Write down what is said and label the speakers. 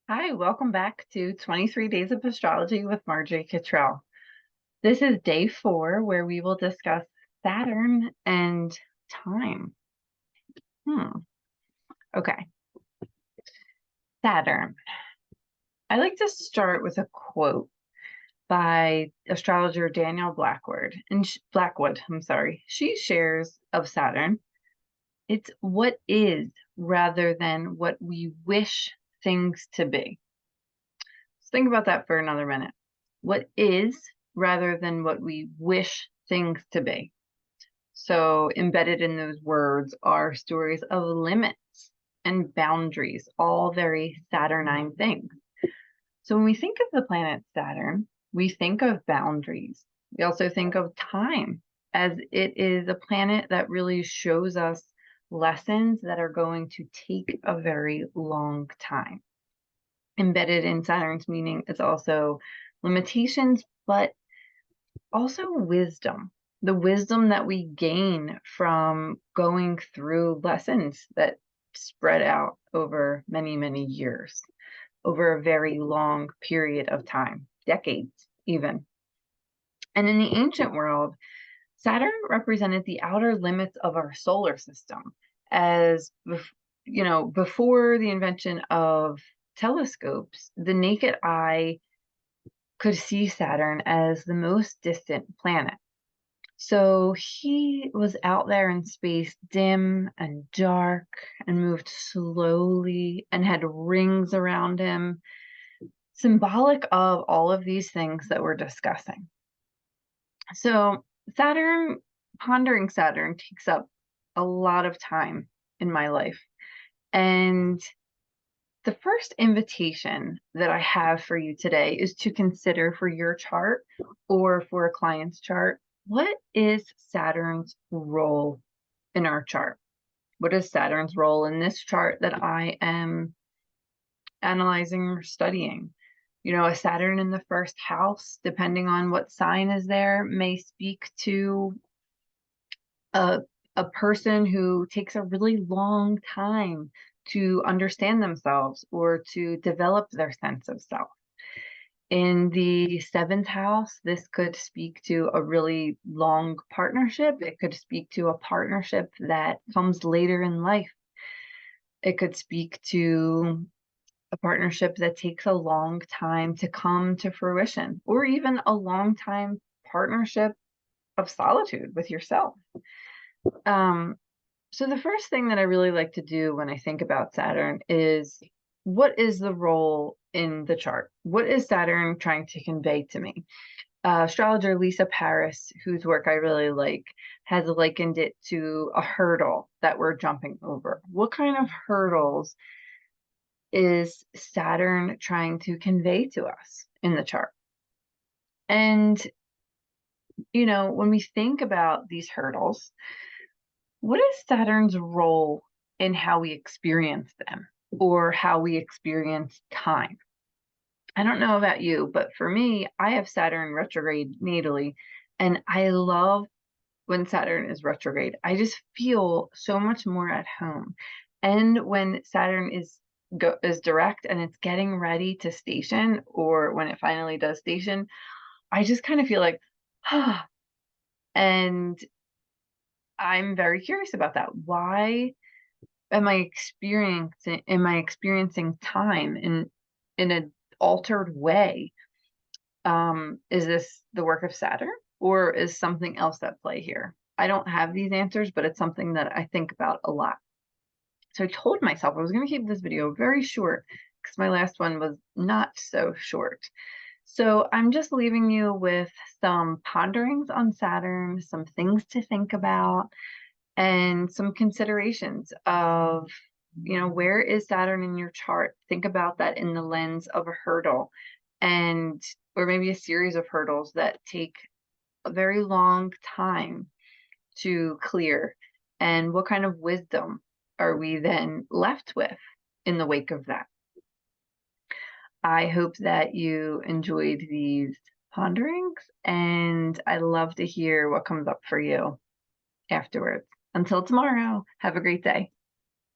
Speaker 1: Hi, welcome back to 23 Days of Astrology with Marjorie Cottrell. This is day 4, where we will discuss Saturn and time. Okay, Saturn. I like to start with a quote by astrologer Daniel Blackwood. She shares of Saturn. It's what is rather than what we wish things to be. Let's think about that for another minute. What is rather than what we wish things to be. So embedded in those words are stories of limits and boundaries, all very Saturnine things. So when we think of the planet Saturn, we think of boundaries. We also think of time, as it is a planet that really shows us lessons that are going to take a very long time. Embedded in Saturn's meaning is also limitations, but also wisdom. The wisdom that we gain from going through lessons that spread out over many, many years, over a very long period of time, decades even. And in the ancient world, Saturn represented the outer limits of our solar system, as before the invention of telescopes, the naked eye could see Saturn as the most distant planet. So he was out there in space, dim and dark, and moved slowly and had rings around him, symbolic of all of these things that we're discussing. So pondering Saturn takes up a lot of time in my life. And the first invitation that I have for you today is to consider for your chart or for a client's chart, what is Saturn's role in our chart? What is Saturn's role in this chart that I am analyzing or studying? A Saturn in the first house, depending on what sign is there, may speak to a person who takes a really long time to understand themselves or to develop their sense of self. In the 7th house, this could speak to a really long partnership. It could speak to a partnership that comes later in life. It could speak to a partnership that takes a long time to come to fruition, or even a long time partnership of solitude with yourself. So the first thing that I really like to do when I think about Saturn is, what is the role in the chart? What is Saturn trying to convey to me? Astrologer Lisa Paris, whose work I really like, has likened it to a hurdle that we're jumping over. What kind of hurdles is Saturn trying to convey to us in the chart? And, when we think about these hurdles, what is Saturn's role in how we experience them or how we experience time? I don't know about you, but for me, I have Saturn retrograde natally, and I love when Saturn is retrograde. I just feel so much more at home. And when Saturn is direct and it's getting ready to station, or when it finally does station, I just kind of feel like, ah, and I'm very curious about that. Why am I experiencing time in an altered way? Is this the work of Saturn, or is something else at play here? I don't have these answers, but it's something that I think about a lot. So I told myself I was going to keep this video very short because my last one was not so short. So I'm just leaving you with some ponderings on Saturn, some things to think about, and some considerations of, where is Saturn in your chart? Think about that in the lens of a hurdle, or maybe a series of hurdles that take a very long time to clear. And what kind of wisdom are we then left with in the wake of that? I hope that you enjoyed these ponderings, and I love to hear what comes up for you afterwards. Until tomorrow, have a great day.